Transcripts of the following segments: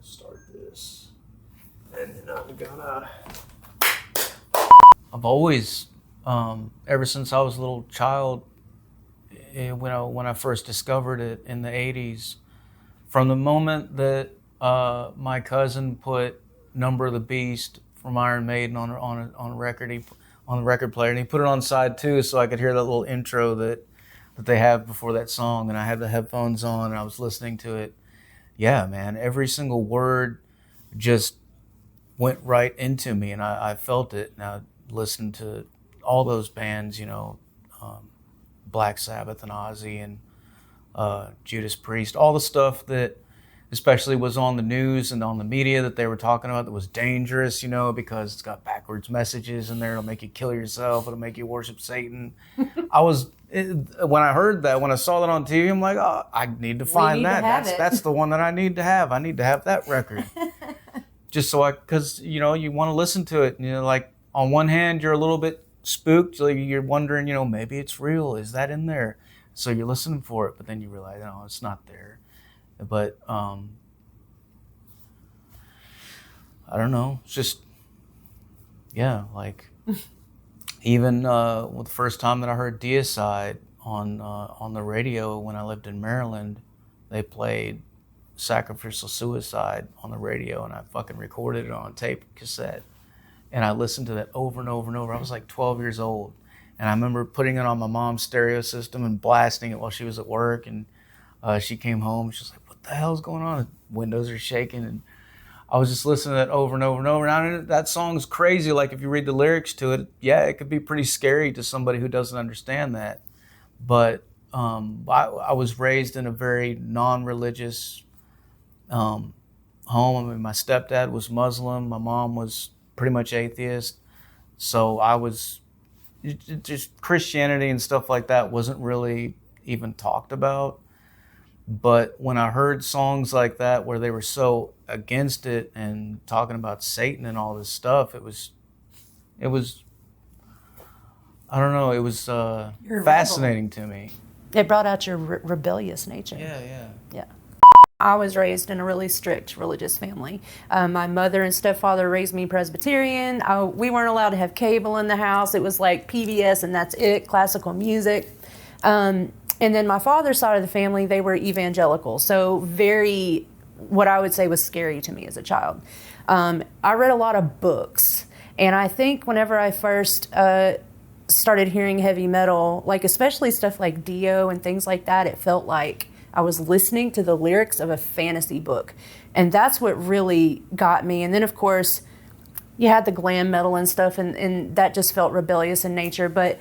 start this. And then I'm gonna... I've always, ever since I was a little child, when I first discovered it in the 80s, from the moment that my cousin put Number of the Beast from Iron Maiden on a record, on the record player, and he put it on side 2 so I could hear that little intro that they have before that song, and I had the headphones on and I was listening to it. Yeah, man, every single word just went right into me, and I felt it. And I listened to all those bands, Black Sabbath and Ozzy and Judas Priest, all the stuff that especially was on the news and on the media that they were talking about that was dangerous, because it's got backwards messages in there. It'll make you kill yourself. It'll make you worship Satan. When I heard that, when I saw that on TV, I'm like, oh, I need to find that. That's the one that I need to have. I need to have that record. Just so because, you want to listen to it. Like on one hand, you're a little bit spooked. Like you're wondering, maybe it's real. Is that in there? So you're listening for it, but then you realize, no, it's not there. But I don't know. It's just, yeah, like even the first time that I heard Deicide on the radio when I lived in Maryland, they played Sacrificial Suicide on the radio, and I fucking recorded it on tape cassette. And I listened to that over and over and over. I was like 12 years old. And I remember putting it on my mom's stereo system and blasting it while she was at work. And she came home. She was like, what the hell's going on? The windows are shaking. And I was just listening to that over and over and over. And that song's crazy. Like, if you read the lyrics to it, yeah, it could be pretty scary to somebody who doesn't understand that. But I was raised in a very non-religious home. I mean, my stepdad was Muslim. My mom was pretty much atheist. So I was... just Christianity and stuff like that wasn't really even talked about. But when I heard songs like that where they were so against it and talking about Satan and all this stuff, it was I don't know, it was fascinating to me. It brought out your rebellious nature. Yeah. I was raised in a really strict religious family. My mother and stepfather raised me Presbyterian. We weren't allowed to have cable in the house. It was like PBS and that's it, classical music. And then my father's side of the family, they were evangelical. So very, what I would say was scary to me as a child. I read a lot of books. And I think whenever I first started hearing heavy metal, like especially stuff like Dio and things like that, it felt like I was listening to the lyrics of a fantasy book. And that's what really got me. And then, of course, you had the glam metal and stuff, and that just felt rebellious in nature. But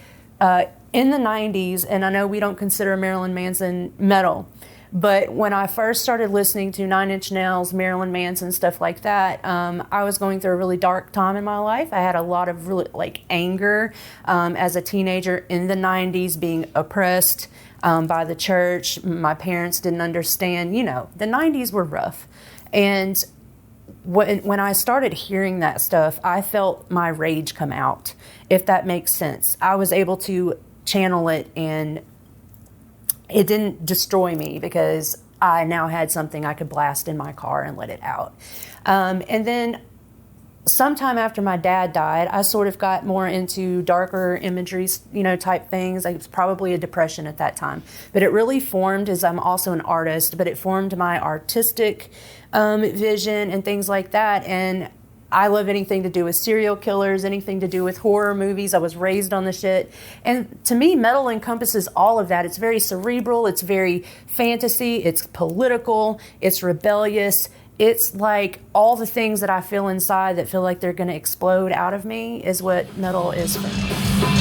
in the 90s, and I know we don't consider Marilyn Manson metal, but when I first started listening to Nine Inch Nails, Marilyn Manson, stuff like that, I was going through a really dark time in my life. I had a lot of really anger as a teenager in the 90s, being oppressed by the church. My parents didn't understand. The 90s were rough. And when I started hearing that stuff, I felt my rage come out, if that makes sense. I was able to channel it, and it didn't destroy me because I now had something I could blast in my car and let it out. And then sometime after my dad died, I sort of got more into darker imagery, type things. It was probably a depression at that time. But it really formed, as I'm also an artist, but it formed my artistic vision and things like that. And I love anything to do with serial killers, anything to do with horror movies. I was raised on the shit. And to me, metal encompasses all of that. It's very cerebral. It's very fantasy. It's political. It's rebellious. It's like all the things that I feel inside that feel like they're going to explode out of me is what metal is for me.